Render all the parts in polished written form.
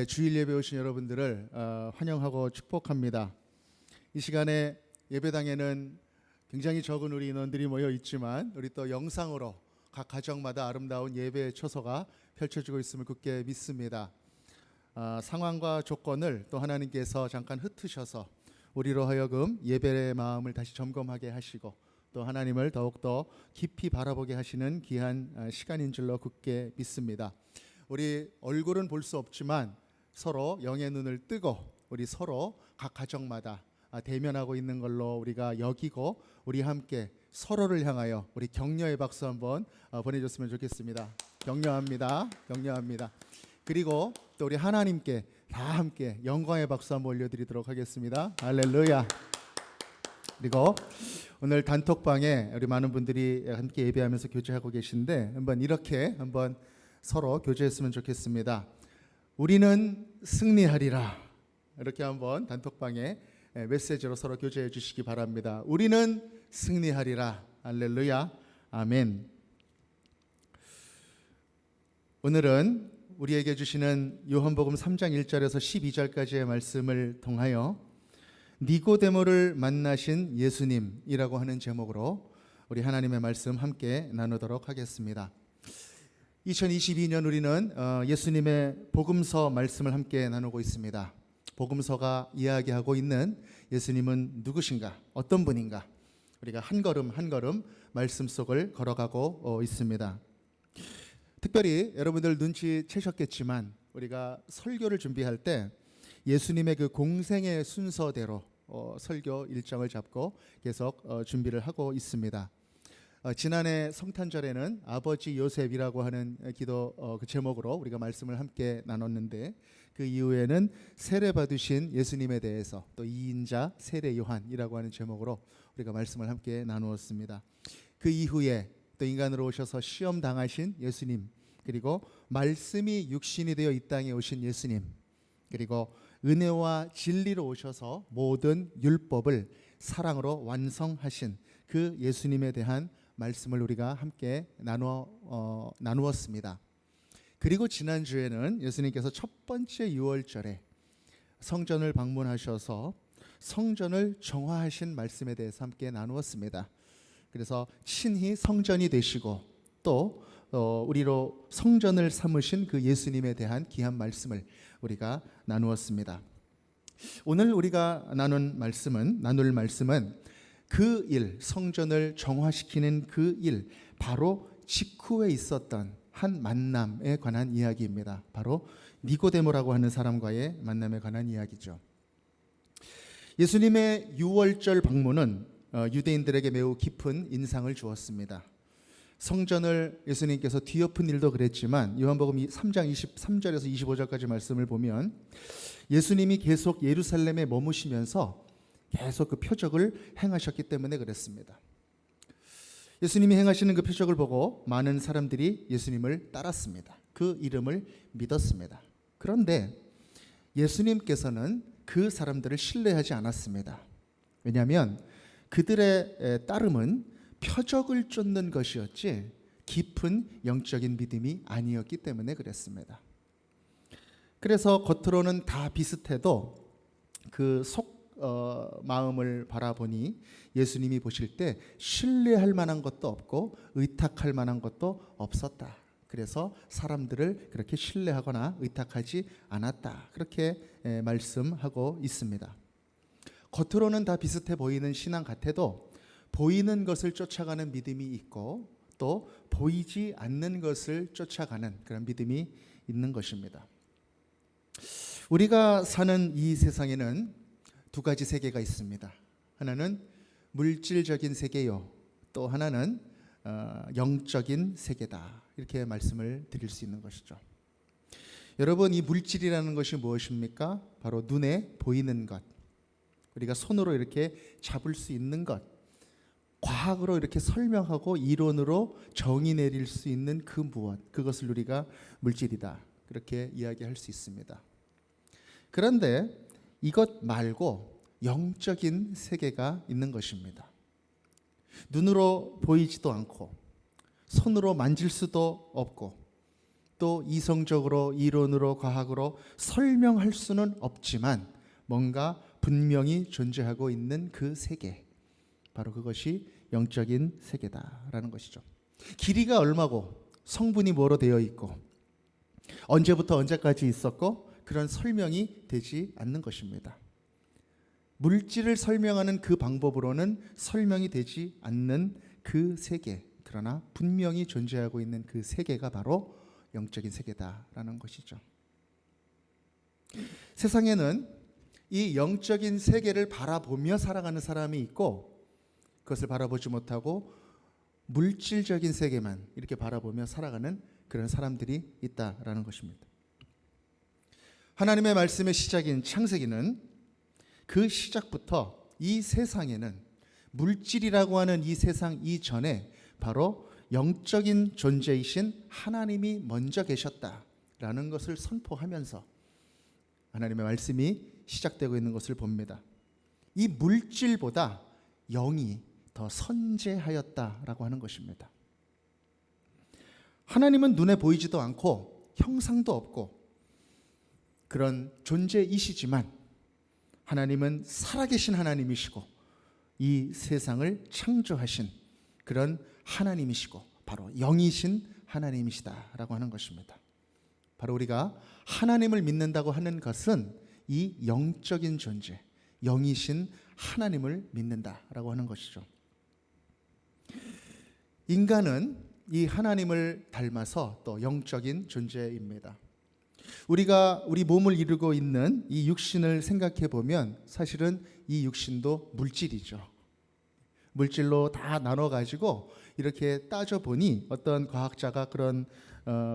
주일 예배 오신 여러분들을 환영하고 축복합니다. 이 시간에 예배당에는 굉장히 적은 우리 인원들이 모여 있지만 우리 또 영상으로 각 가정마다 아름다운 예배의 초소가 펼쳐지고 있음을 굳게 믿습니다. 상황과 조건을 또 하나님께서 잠깐 흩으셔서 우리로 하여금 예배의 마음을 다시 점검하게 하시고 또 하나님을 더욱더 깊이 바라보게 하시는 귀한 시간인 줄로 굳게 믿습니다. 우리 얼굴은 볼 수 없지만 서로 영의 눈을 뜨고 우리 서로 각 가정마다 대면하고 있는 걸로 우리가 여기고 우리 함께 서로를 향하여 우리 격려의 박수 한번 보내줬으면 좋겠습니다. 격려합니다. 격려합니다. 그리고 또 우리 하나님께 다 함께 영광의 박수 한번 올려드리도록 하겠습니다. 할렐루야. 그리고 오늘 단톡방에 우리 많은 분들이 함께 예배하면서 교제하고 계신데 한번 서로 교제했으면 좋겠습니다. 우리는 승리하리라. 이렇게 한번 단톡방에 메시지로 서로 교제해 주시기 바랍니다. 우리는 승리하리라. 할렐루야. 아멘. 오늘은 우리에게 주시는 요한복음 3장 1절에서 12절까지의 말씀을 통하여 니고데모를 만나신 예수님이라고 하는 제목으로 우리 하나님의 말씀 함께 나누도록 하겠습니다. 2022년 우리는 예수님의 복음서 말씀을 함께 나누고 있습니다. 복음서가 이야기하고 있는 예수님은 누구신가? 어떤 분인가? 우리가 한 걸음 한 걸음 말씀 속을 걸어가고 있습니다. 특별히 여러분들 눈치채셨겠지만 우리가 설교를 준비할 때 예수님의 그 공생의 순서대로 설교 일정을 잡고 계속 준비를 하고 있습니다. 지난해 성탄절에는 아버지 요셉이라고 하는 기도 그 제목으로 우리가 말씀을 함께 나눴는데 그 이후에는 세례 받으신 예수님에 대해서 또 2인자 세례 요한이라고 하는 제목으로 우리가 말씀을 함께 나누었습니다. 그 이후에 또 인간으로 오셔서 시험 당하신 예수님, 그리고 말씀이 육신이 되어 이 땅에 오신 예수님, 그리고 은혜와 진리로 오셔서 모든 율법을 사랑으로 완성하신 그 예수님에 대한 말씀을 우리가 함께 나누었습니다. 그리고 지난주에는 예수님께서 첫 번째 유월절에 성전을 방문하셔서 성전을 정화하신 말씀에 대해서 함께 나누었습니다. 그래서 친히 성전이 되시고 또 우리로 성전을 삼으신 그 예수님에 대한 귀한 말씀을 우리가 나누었습니다. 오늘 우리가 나눌 말씀은 그 일, 성전을 정화시키는 그 일, 바로 직후에 있었던 한 만남에 관한 이야기입니다. 바로 니고데모라고 하는 사람과의 만남에 관한 이야기죠. 예수님의 유월절 방문은 유대인들에게 매우 깊은 인상을 주었습니다. 성전을 예수님께서 뒤엎은 일도 그랬지만 요한복음 3장 23절에서 25절까지 말씀을 보면 예수님이 계속 예루살렘에 머무시면서 계속 그 표적을 행하셨기 때문에 그랬습니다. 예수님이 행하시는 그 표적을 보고 많은 사람들이 예수님을 따랐습니다. 그 이름을 믿었습니다. 그런데 예수님께서는 그 사람들을 신뢰하지 않았습니다. 왜냐하면 그들의 따름은 표적을 쫓는 것이었지 깊은 영적인 믿음이 아니었기 때문에 그랬습니다. 그래서 겉으로는 다 비슷해도 그 마음을 바라보니 예수님이 보실 때 신뢰할 만한 것도 없고 의탁할 만한 것도 없었다. 그래서 사람들을 그렇게 신뢰하거나 의탁하지 않았다. 그렇게 말씀하고 있습니다. 겉으로는 다 비슷해 보이는 신앙 같아도 보이는 것을 쫓아가는 믿음이 있고 또 보이지 않는 것을 쫓아가는 그런 믿음이 있는 것입니다. 우리가 사는 이 세상에는 두 가지 세계가 있습니다. 하나는 물질적인 세계요, 또 하나는 영적인 세계다. 이렇게 말씀을 드릴 수 있는 것이죠. 여러분, 이 물질이라는 것이 무엇입니까? 바로 눈에 보이는 것, 우리가 손으로 이렇게 잡을 수 있는 것, 과학으로 이렇게 설명하고 이론으로 정의 내릴 수 있는 그 무엇, 그것을 우리가 물질이다. 그렇게 이야기할 수 있습니다. 그런데 이것 말고 영적인 세계가 있는 것입니다. 눈으로 보이지도 않고 손으로 만질 수도 없고 또 이성적으로, 이론으로, 과학으로 설명할 수는 없지만 뭔가 분명히 존재하고 있는 그 세계, 바로 그것이 영적인 세계다라는 것이죠. 길이가 얼마고 성분이 뭐로 되어 있고 언제부터 언제까지 있었고 그런 설명이 되지 않는 것입니다. 물질을 설명하는 그 방법으로는 설명이 되지 않는 그 세계, 그러나 분명히 존재하고 있는 그 세계가 바로 영적인 세계다라는 것이죠. 세상에는 이 영적인 세계를 바라보며 살아가는 사람이 있고 그것을 바라보지 못하고 물질적인 세계만 이렇게 바라보며 살아가는 그런 사람들이 있다라는 것입니다. 하나님의 말씀의 시작인 창세기는 그 시작부터 이 세상에는 물질이라고 하는 이 세상 이전에 바로 영적인 존재이신 하나님이 먼저 계셨다라는 것을 선포하면서 하나님의 말씀이 시작되고 있는 것을 봅니다. 이 물질보다 영이 더 선재하였다라고 하는 것입니다. 하나님은 눈에 보이지도 않고 형상도 없고 그런 존재이시지만 하나님은 살아계신 하나님이시고 이 세상을 창조하신 그런 하나님이시고 바로 영이신 하나님이시다라고 하는 것입니다. 바로 우리가 하나님을 믿는다고 하는 것은 이 영적인 존재, 영이신 하나님을 믿는다라고 하는 것이죠. 인간은 이 하나님을 닮아서 또 영적인 존재입니다. 우리가 우리 몸을 이루고 있는 이 육신을 생각해 보면 사실은 이 육신도 물질이죠. 물질로 다 나눠 가지고 이렇게 따져 보니 어떤 과학자가 그런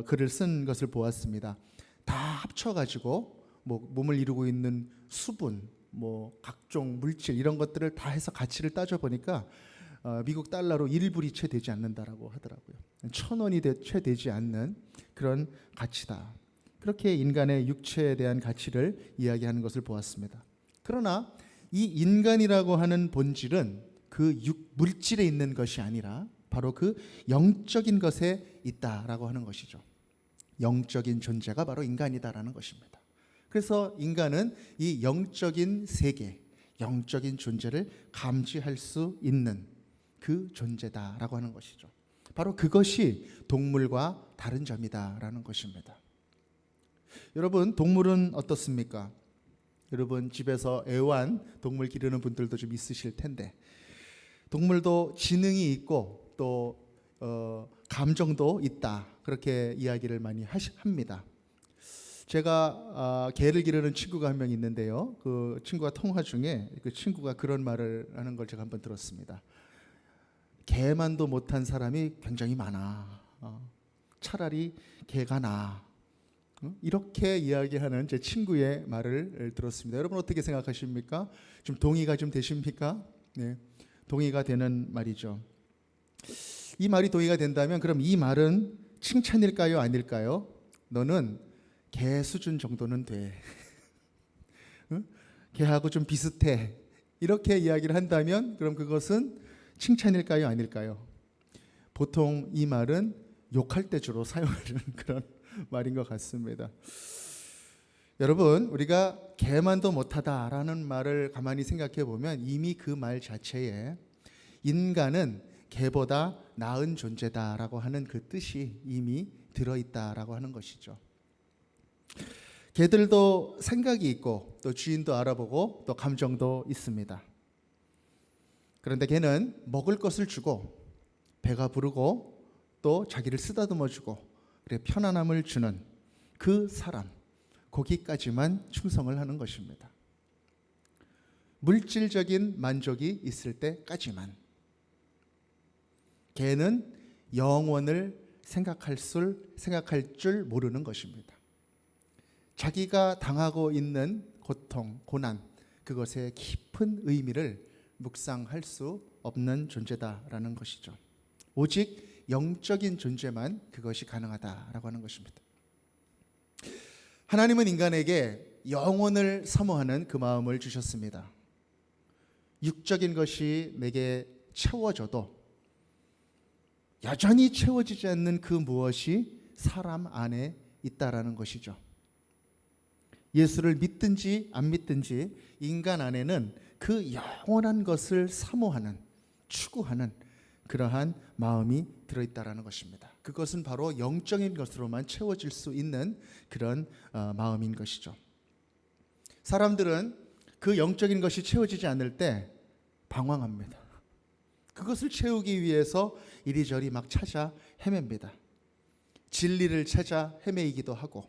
글을 쓴 것을 보았습니다. 다 합쳐 가지고 몸을 이루고 있는 수분, 각종 물질 이런 것들을 다 해서 가치를 따져 보니까 미국 달러로 1불이 채 되지 않는다라고 하더라고요. 1,000원이 채 되지 않는 그런 가치다. 그렇게 인간의 육체에 대한 가치를 이야기하는 것을 보았습니다. 그러나 이 인간이라고 하는 본질은 그 물질에 있는 것이 아니라 바로 그 영적인 것에 있다라고 하는 것이죠. 영적인 존재가 바로 인간이다라는 것입니다. 그래서 인간은 이 영적인 세계, 영적인 존재를 감지할 수 있는 그 존재다라고 하는 것이죠. 바로 그것이 동물과 다른 점이다라는 것입니다. 여러분, 동물은 어떻습니까? 여러분 집에서 애완 동물 기르는 분들도 좀 있으실 텐데 동물도 지능이 있고 또 감정도 있다 그렇게 이야기를 많이 합니다. 제가 개를 기르는 친구가 한 명 있는데요. 그 친구와 통화 중에 그 친구가 그런 말을 하는 걸 제가 한번 들었습니다. 개만도 못한 사람이 굉장히 많아. 차라리 개가 나아. 이렇게 이야기하는 제 친구의 말을 들었습니다. 여러분 어떻게 생각하십니까? 좀 동의가 좀 되십니까? 네, 동의가 되는 말이죠. 이 말이 동의가 된다면 그럼 이 말은 칭찬일까요? 아닐까요? 너는 개 수준 정도는 돼. 응? 개하고 좀 비슷해. 이렇게 이야기를 한다면 그럼 그것은 칭찬일까요? 아닐까요? 보통 이 말은 욕할 때 주로 사용하는 그런 말인 것 같습니다. 여러분 우리가 개만도 못하다라는 말을 가만히 생각해 보면 이미 그 말 자체에 인간은 개보다 나은 존재다라고 하는 그 뜻이 이미 들어있다라고 하는 것이죠. 개들도 생각이 있고 또 주인도 알아보고 또 감정도 있습니다. 그런데 개는 먹을 것을 주고 배가 부르고 또 자기를 쓰다듬어 주고 그래 편안함을 주는 그 사람, 거기까지만 충성을 하는 것입니다. 물질적인 만족이 있을 때까지만. 개는 영원을 생각할 줄 모르는 것입니다. 자기가 당하고 있는 고통, 고난, 그것의 깊은 의미를 묵상할 수 없는 존재다라는 것이죠. 오직 영적인 존재만 그것이 가능하다라고 하는 것입니다. 하나님은 인간에게 영혼을 사모하는 그 마음을 주셨습니다. 육적인 것이 내게 채워져도 여전히 채워지지 않는 그 무엇이 사람 안에 있다라는 것이죠. 예수를 믿든지 안 믿든지 인간 안에는 그 영원한 것을 사모하는, 추구하는 그러한 마음이 들어있다라는 것입니다. 그것은 바로 영적인 것으로만 채워질 수 있는 그런 마음인 것이죠. 사람들은 그 영적인 것이 채워지지 않을 때 방황합니다. 그것을 채우기 위해서 이리저리 막 찾아 헤맵니다. 진리를 찾아 헤매이기도 하고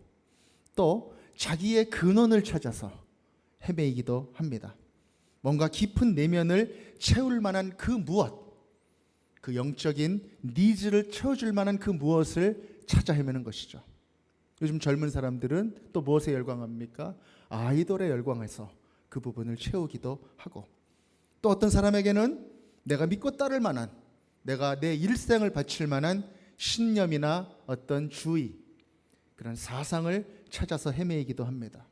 또 자기의 근원을 찾아서 헤매이기도 합니다. 뭔가 깊은 내면을 채울 만한 그 무엇, 그 영적인 니즈를 채워줄 만한 그 무엇을 찾아 헤매는 것이죠. 요즘 젊은 사람들은 또 무엇에 열광합니까? 아이돌에 열광해서 그 부분을 채우기도 하고, 또 어떤 사람에게는 내가 믿고 따를 만한, 내가 내 일생을 바칠 만한 신념이나 어떤 주의, 그런 사상을 찾아서 헤매이기도 합니다.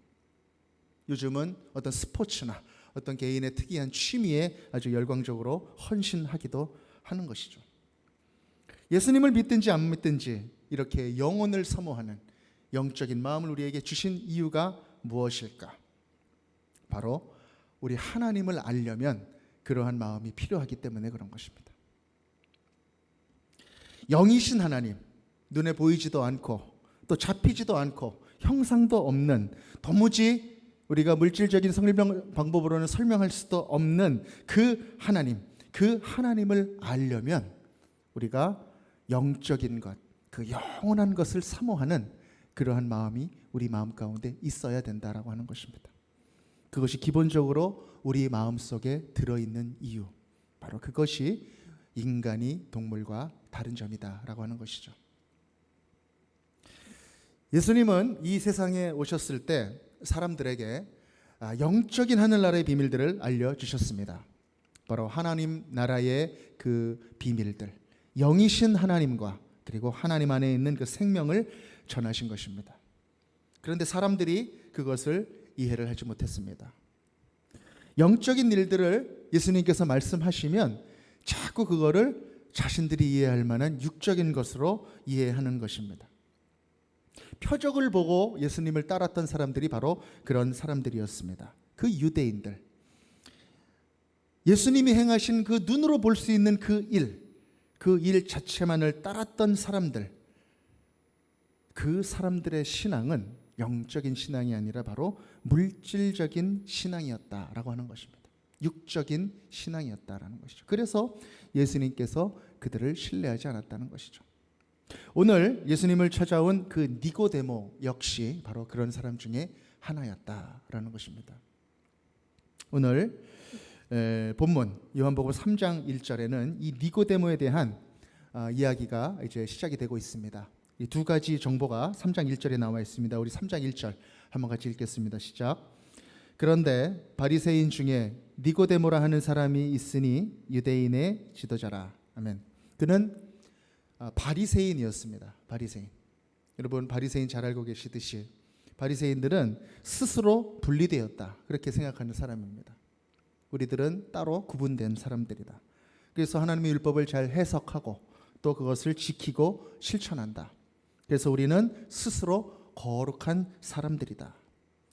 요즘은 어떤 스포츠나 어떤 개인의 특이한 취미에 아주 열광적으로 헌신하기도 하는 것이죠. 예수님을 믿든지 안 믿든지 이렇게 영혼을 사모하는 영적인 마음을 우리에게 주신 이유가 무엇일까? 바로 우리 하나님을 알려면 그러한 마음이 필요하기 때문에 그런 것입니다. 영이신 하나님, 눈에 보이지도 않고 또 잡히지도 않고 형상도 없는, 도무지 우리가 물질적인 설명 방법으로는 설명할 수도 없는 그 하나님, 그 하나님을 알려면 우리가 영적인 것, 그 영원한 것을 사모하는 그러한 마음이 우리 마음 가운데 있어야 된다라고 하는 것입니다. 그것이 기본적으로 우리 마음속에 들어있는 이유, 바로 그것이 인간이 동물과 다른 점이다라고 하는 것이죠. 예수님은 이 세상에 오셨을 때 사람들에게 영적인 하늘나라의 비밀들을 알려주셨습니다. 바로 하나님 나라의 그 비밀들, 영이신 하나님과 그리고 하나님 안에 있는 그 생명을 전하신 것입니다. 그런데 사람들이 그것을 이해를 하지 못했습니다. 영적인 일들을 예수님께서 말씀하시면 자꾸 그거를 자신들이 이해할 만한 육적인 것으로 이해하는 것입니다. 표적을 보고 예수님을 따랐던 사람들이 바로 그런 사람들이었습니다. 그 유대인들, 예수님이 행하신 그 눈으로 볼 수 있는 그 일 자체만을 따랐던 사람들, 그 사람들의 신앙은 영적인 신앙이 아니라 바로 물질적인 신앙이었다라고 하는 것입니다. 육적인 신앙이었다라는 것이죠. 그래서 예수님께서 그들을 신뢰하지 않았다는 것이죠. 오늘 예수님을 찾아온 그 니고데모 역시 바로 그런 사람 중에 하나였다라는 것입니다. 오늘 본문 요한복음 3장 1절에는 이 니고데모에 대한 이야기가 이제 시작이 되고 있습니다. 이 두 가지 정보가 3장 1절에 나와 있습니다. 우리 3장 1절 한번 같이 읽겠습니다. 시작. 그런데 바리새인 중에 니고데모라 하는 사람이 있으니 유대인의 지도자라. 아멘. 그는 바리새인이었습니다. 바리새인. 여러분 바리새인 잘 알고 계시듯이 바리새인들은 스스로 분리되었다, 그렇게 생각하는 사람입니다. 우리들은 따로 구분된 사람들이다. 그래서 하나님의 율법을 잘 해석하고 또 그것을 지키고 실천한다. 그래서 우리는 스스로 거룩한 사람들이다.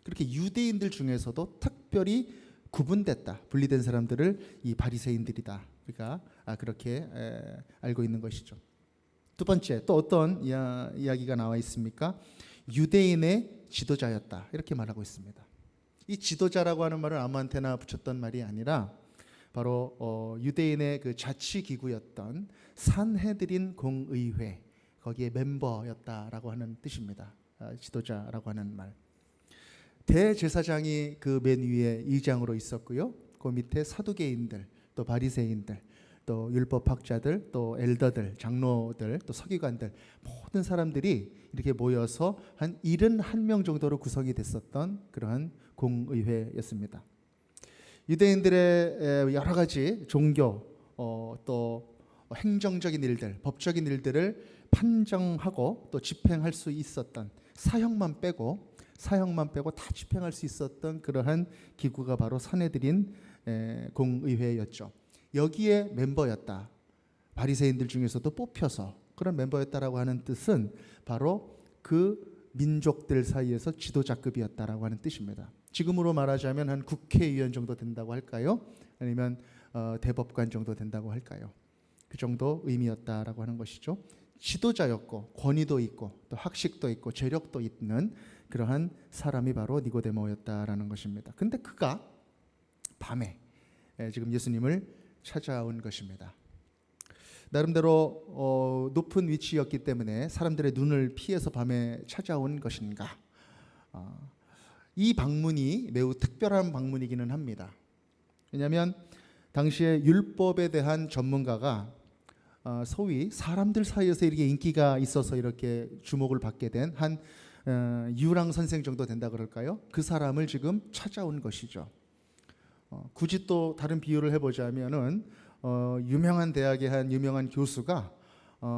그렇게 유대인들 중에서도 특별히 구분됐다, 분리된 사람들을 이 바리새인들이다, 우리가 그렇게 알고 있는 것이죠. 두 번째, 또 어떤 이야기가 나와 있습니까? 유대인의 지도자였다, 이렇게 말하고 있습니다. 이 지도자라고 하는 말을 아무한테나 붙였던 말이 아니라 바로 유대인의 그 자치기구였던 산헤드린 공의회, 거기에 멤버였다라고 하는 뜻입니다. 지도자라고 하는 말. 대제사장이 그 맨 위에 의장으로 있었고요. 그 밑에 사두개인들, 또 바리새인들, 또 율법학자들, 또 엘더들, 장로들, 또 서기관들, 모든 사람들이 이렇게 모여서 한 71명 정도로 구성이 됐었던 그러한 공의회였습니다. 유대인들의 여러 가지 종교, 또 행정적인 일들, 법적인 일들을 판정하고 또 집행할 수 있었던, 사형만 빼고 다 집행할 수 있었던 그러한 기구가 바로 산헤드린 공의회였죠. 여기에 멤버였다. 바리새인들 중에서도 뽑혀서 그런 멤버였다라고 하는 뜻은 바로 그 민족들 사이에서 지도자급이었다라고 하는 뜻입니다. 지금으로 말하자면 한 국회의원 정도 된다고 할까요? 아니면 대법관 정도 된다고 할까요? 그 정도 의미였다라고 하는 것이죠. 지도자였고 권위도 있고 또 학식도 있고 재력도 있는 그러한 사람이 바로 니고데모였다라는 것입니다. 근데 그가 밤에 지금 예수님을 찾아온 것입니다. 나름대로 높은 위치였기 때문에 사람들의 눈을 피해서 밤에 찾아온 것인가? 이 방문이 매우 특별한 방문이기는 합니다. 왜냐하면 당시에 율법에 대한 전문가가 소위 사람들 사이에서 이렇게 인기가 있어서 이렇게 주목을 받게 된 한 유랑 선생 정도 된다 그럴까요? 그 사람을 지금 찾아온 것이죠. 굳이 또 다른 비유를 해보자면은 유명한 대학의 한 유명한 교수가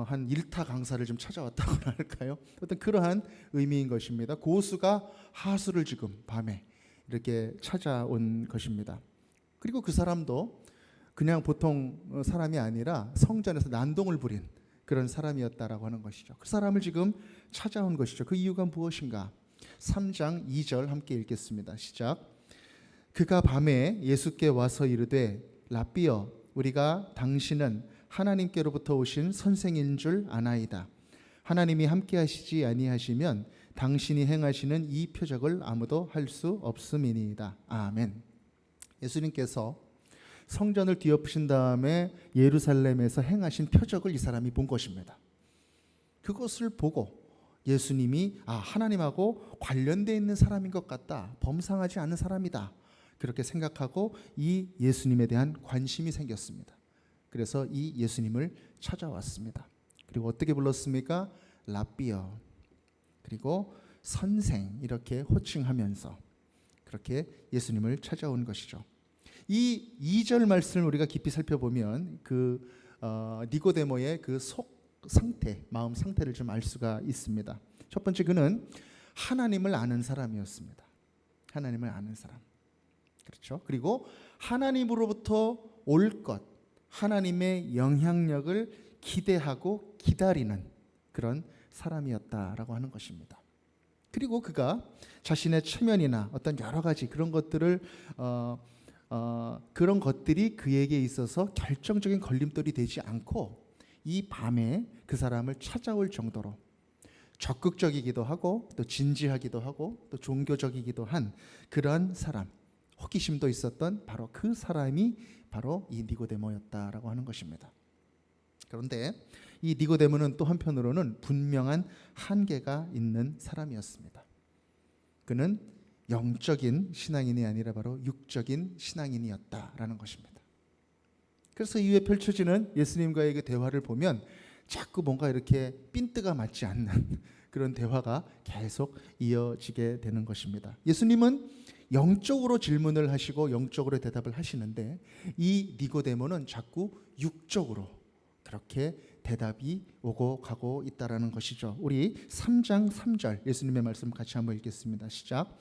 한 일타 강사를 좀 찾아왔다고 할까요? 어떤 그러한 의미인 것입니다. 고수가 하수를 지금 밤에 이렇게 찾아온 것입니다. 그리고 그 사람도 그냥 보통 사람이 아니라 성전에서 난동을 부린 그런 사람이었다라고 하는 것이죠. 그 사람을 지금 찾아온 것이죠. 그 이유가 무엇인가? 3장 2절 함께 읽겠습니다. 시작. 그가 밤에 예수께 와서 이르되 라삐여 우리가 당신은 하나님께로부터 오신 선생인 줄 아나이다. 하나님이 함께 하시지 아니하시면 당신이 행하시는 이 표적을 아무도 할 수 없음이니이다. 아멘. 예수님께서 성전을 뒤엎으신 다음에 예루살렘에서 행하신 표적을 이 사람이 본 것입니다. 그것을 보고 예수님이 하나님하고 관련되어 있는 사람인 것 같다. 범상하지 않은 사람이다. 그렇게 생각하고 이 예수님에 대한 관심이 생겼습니다. 그래서 이 예수님을 찾아왔습니다. 그리고 어떻게 불렀습니까? 라삐어, 그리고 선생 이렇게 호칭하면서 그렇게 예수님을 찾아온 것이죠. 이 2절 말씀을 우리가 깊이 살펴보면 그 니고데모의 그 속 상태, 마음 상태를 좀 알 수가 있습니다. 첫 번째, 그는 하나님을 아는 사람이었습니다. 하나님을 아는 사람. 그렇죠? 그리고 하나님으로부터 올 것, 하나님의 영향력을 기대하고 기다리는 그런 사람이었다라고 하는 것입니다. 그리고 그가 자신의 체면이나 어떤 여러 가지 그런 것들을 그런 것들이 그에게 있어서 결정적인 걸림돌이 되지 않고 이 밤에 그 사람을 찾아올 정도로 적극적이기도 하고 또 진지하기도 하고 또 종교적이기도 한 그런 사람, 호기심도 있었던 바로 그 사람이 바로 이 니고데모였다라고 하는 것입니다. 그런데 이 니고데모는 또 한편으로는 분명한 한계가 있는 사람이었습니다. 그는 영적인 신앙인이 아니라 바로 육적인 신앙인이었다라는 것입니다. 그래서 이후에 펼쳐지는 예수님과의 그 대화를 보면 자꾸 뭔가 이렇게 핀트가 맞지 않는 그런 대화가 계속 이어지게 되는 것입니다. 예수님은 영적으로 질문을 하시고 영적으로 대답을 하시는데 이 니고데모는 자꾸 육적으로 그렇게 대답이 오고 가고 있다라는 것이죠. 우리 3장 3절 예수님의 말씀 같이 한번 읽겠습니다. 시작.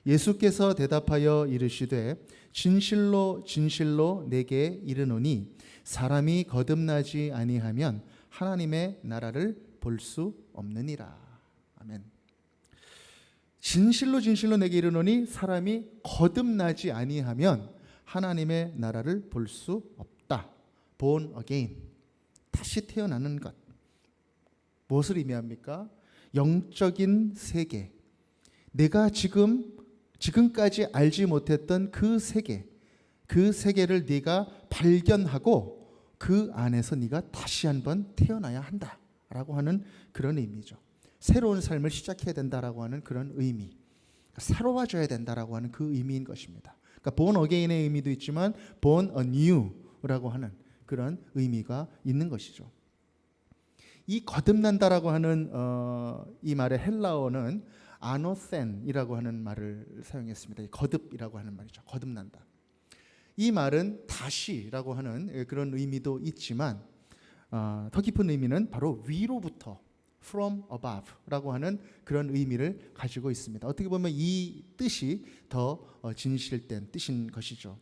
예수께서 대답하여 이르시되 진실로 진실로 내게 이르노니 사람이 거듭나지 아니하면 하나님의 나라를 볼 수 없느니라. 아멘. 진실로 진실로 내게 이르노니 사람이 거듭나지 아니하면 하나님의 나라를 볼 수 없다. born again. 다시 태어나는 것. 무엇을 의미합니까? 영적인 세계. 내가 지금까지 알지 못했던 그 세계, 그 세계를 네가 발견하고 그 안에서 네가 다시 한번 태어나야 한다라고 하는 그런 의미죠. 새로운 삶을 시작해야 된다라고 하는 그런 의미, 새로워져야 된다라고 하는 그 의미인 것입니다. 그러니까 born again의 의미도 있지만 born anew라고 하는 그런 의미가 있는 것이죠. 이 거듭난다라고 하는 이 말의 헬라어는 아노센이라고 하는 말을 사용했습니다. 거듭이라고 하는 말이죠. 거듭난다. 이 말은 다시라고 하는 그런 의미도 있지만 더 깊은 의미는 바로 위로부터 from above라고 하는 그런 의미를 가지고 있습니다. 어떻게 보면 이 뜻이 더 진실된 뜻인 것이죠.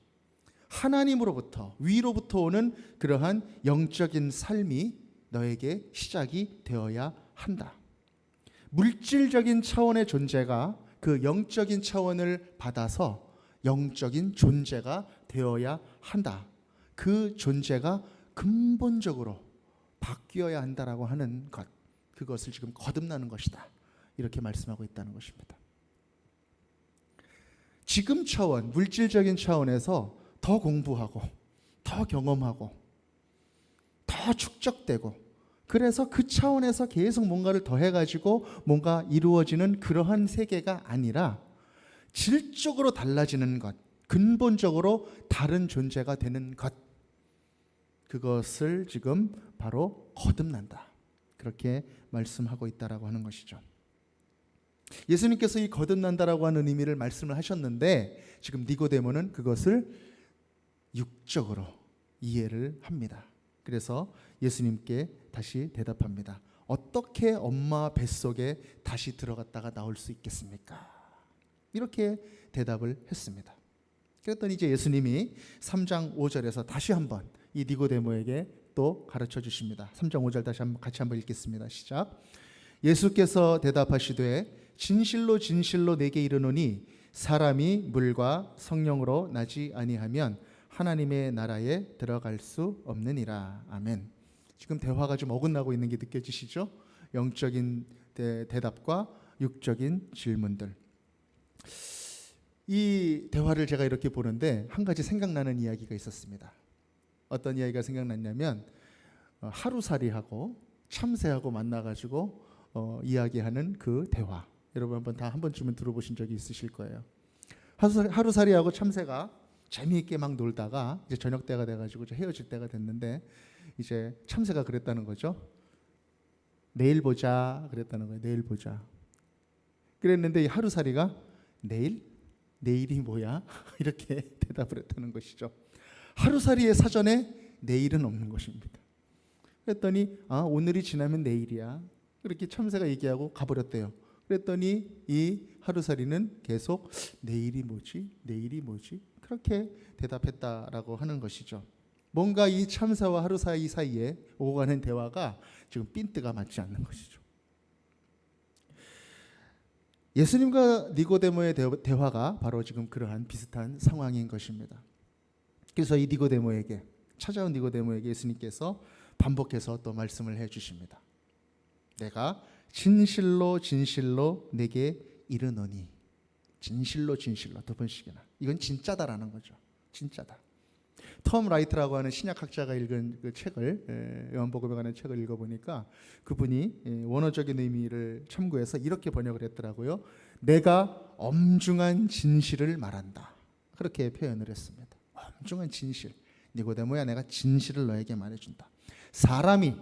하나님으로부터 위로부터 오는 그러한 영적인 삶이 너에게 시작이 되어야 한다. 물질적인 차원의 존재가 그 영적인 차원을 받아서 영적인 존재가 되어야 한다. 그 존재가 근본적으로 바뀌어야 한다라고 하는 것, 그것을 지금 거듭나는 것이다, 이렇게 말씀하고 있다는 것입니다. 지금 차원, 물질적인 차원에서 더 공부하고 더 경험하고 더 축적되고, 그래서 그 차원에서 계속 뭔가를 더해가지고 뭔가 이루어지는 그러한 세계가 아니라 질적으로 달라지는 것, 근본적으로 다른 존재가 되는 것, 그것을 지금 바로 거듭난다, 그렇게 말씀하고 있다라고 하는 것이죠. 예수님께서 이 거듭난다라고 하는 의미를 말씀을 하셨는데, 지금 니고데모는 그것을 육적으로 이해를 합니다. 그래서 예수님께 다시 대답합니다. 어떻게 엄마 뱃속에 다시 들어갔다가 나올 수 있겠습니까? 이렇게 대답을 했습니다. 그랬더니 이제 예수님이 3장 5절에서 다시 한번 이 니고데모에게 또 가르쳐 주십니다. 3장 5절 같이 한번 읽겠습니다. 시작. 예수께서 대답하시되 진실로 진실로 내게 이르노니 사람이 물과 성령으로 나지 아니하면 하나님의 나라에 들어갈 수 없느니라. 아멘. 지금 대화가 좀 어긋나고 있는 게 느껴지시죠? 영적인 대답과 육적인 질문들. 이 대화를 제가 이렇게 보는데 한 가지 생각나는 이야기가 있었습니다. 어떤 이야기가 생각났냐면 하루살이하고 참새하고 만나가지고 이야기하는 그 대화. 여러분 한 번쯤은 들어보신 적이 있으실 거예요. 하루살이하고 참새가 재미있게 막 놀다가 이제 저녁 때가 돼가지고 헤어질 때가 됐는데, 이제 참새가 그랬다는 거죠. 내일 보자 그랬다는 거예요. 내일 보자. 그랬는데 이 하루살이가 내일이 뭐야? 이렇게 대답을 했다는 것이죠. 하루살이의 사전에 내일은 없는 것입니다. 그랬더니 오늘이 지나면 내일이야, 그렇게 참새가 얘기하고 가버렸대요. 그랬더니 이 하루살이는 계속 내일이 뭐지? 그렇게 대답했다라고 하는 것이죠. 뭔가 이 참새와 하루살이 사이에 오고 가는 대화가 지금 핀트가 맞지 않는 것이죠. 예수님과 니고데모의 대화가 바로 지금 그러한 비슷한 상황인 것입니다. 그래서 이 니고데모에게, 찾아온 니고데모에게 예수님께서 반복해서 또 말씀을 해 주십니다. 내가 진실로 진실로 내게 이르노니, 진실로 두 번씩이나. 이건 진짜다라는 거죠. 진짜다. 톰 라이트라고 하는 신약학자가 읽은 그 책을, 요한복음에 관한 책을 읽어보니까 그분이 원어적인 의미를 참고해서 이렇게 번역을 했더라고요. 내가 엄중한 진실을 말한다, 그렇게 표현을 했습니다. 엄중한 진실. 니고데모야, 내가 진실을 너에게 말해준다. 사람이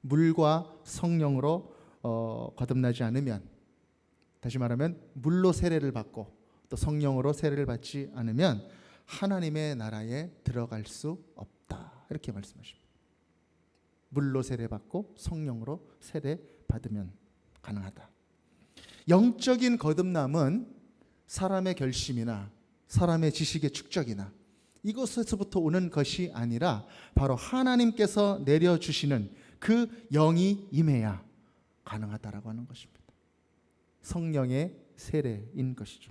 물과 성령으로 거듭나지 않으면, 다시 말하면 물로 세례를 받고 또 성령으로 세례를 받지 않으면 하나님의 나라에 들어갈 수 없다, 이렇게 말씀하십니다. 물로 세례 받고 성령으로 세례 받으면 가능하다. 영적인 거듭남은 사람의 결심이나 사람의 지식의 축적이나 이것에서부터 오는 것이 아니라 바로 하나님께서 내려주시는 그 영이 임해야 가능하다라고 하는 것입니다. 성령의 세례인 것이죠.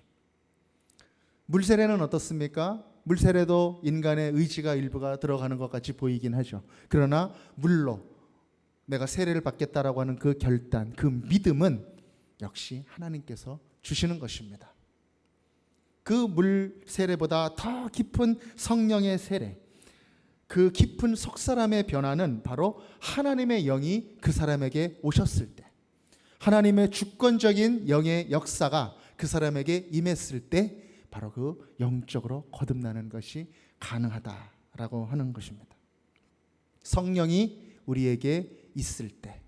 물세례는 어떻습니까? 물세례도 인간의 의지가 일부가 들어가는 것 같이 보이긴 하죠. 그러나 물로 내가 세례를 받겠다라고 하는 그 결단, 그 믿음은 역시 하나님께서 주시는 것입니다. 그 물 세례보다 더 깊은 성령의 세례, 그 깊은 속사람의 변화는 바로 하나님의 영이 그 사람에게 오셨을 때, 하나님의 주권적인 영의 역사가 그 사람에게 임했을 때 바로 그 영적으로 거듭나는 것이 가능하다라고 하는 것입니다. 성령이 우리에게 있을 때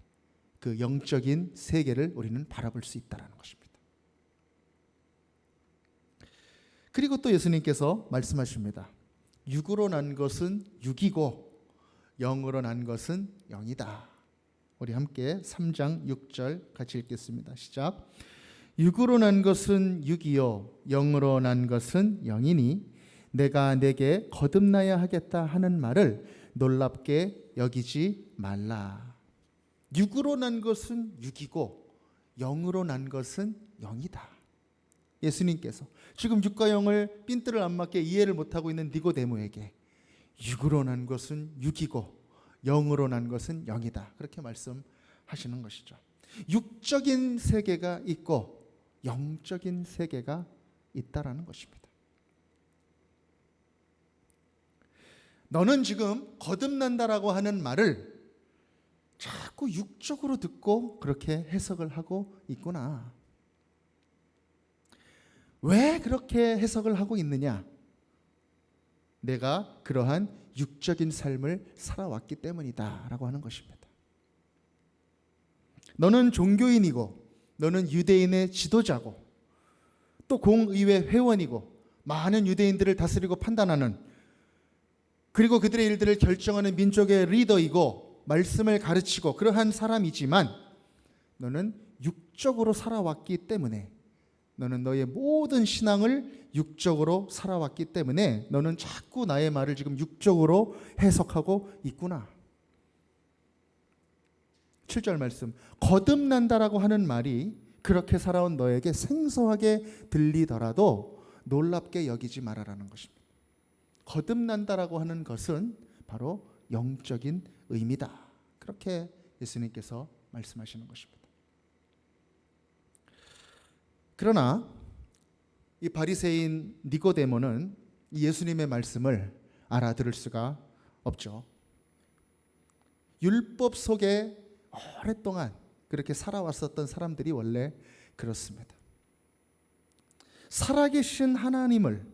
그 영적인 세계를 우리는 바라볼 수 있다는 것입니다. 그리고 또 예수님께서 말씀하십니다. 육으로 난 것은 육이고 영으로 난 것은 영이다. 우리 함께 3장 6절 같이 읽겠습니다. 시작. 육으로 난 것은 육이요 영으로 난 것은 영이니 내가 내게 거듭나야 하겠다 하는 말을 놀랍게 여기지 말라. 육으로 난 것은 육이고 영으로 난 것은 영이다. 예수님께서 지금 육과 영을 핀트를 안 맞게 이해를 못하고 있는 니고데모에게 육으로 난 것은 육이고 영으로 난 것은 영이다. 그렇게 말씀하시는 것이죠. 육적인 세계가 있고 영적인 세계가 있다라는 것입니다. 너는 지금 거듭난다라고 하는 말을 자꾸 육적으로 듣고 그렇게 해석을 하고 있구나. 왜 그렇게 해석을 하고 있느냐? 내가 그러한 육적인 삶을 살아왔기 때문이다 라고 하는 것입니다. 너는 종교인이고 너는 유대인의 지도자고 또 공의회 회원이고 많은 유대인들을 다스리고 판단하는, 그리고 그들의 일들을 결정하는 민족의 리더이고 말씀을 가르치고 그러한 사람이지만 너는 육적으로 살아왔기 때문에, 너는 너의 모든 신앙을 육적으로 살아왔기 때문에 너는 자꾸 나의 말을 지금 육적으로 해석하고 있구나. 7절 말씀, 거듭난다라고 하는 말이 그렇게 살아온 너에게 생소하게 들리더라도 놀랍게 여기지 말아라는 것입니다. 거듭난다라고 하는 것은 바로 영적인 의미다. 그렇게 예수님께서 말씀하시는 것입니다. 그러나 이 바리새인 니고데모는 예수님의 말씀을 알아들을 수가 없죠. 율법 속에 오랫동안 그렇게 살아왔었던 사람들이 원래 그렇습니다. 살아계신 하나님을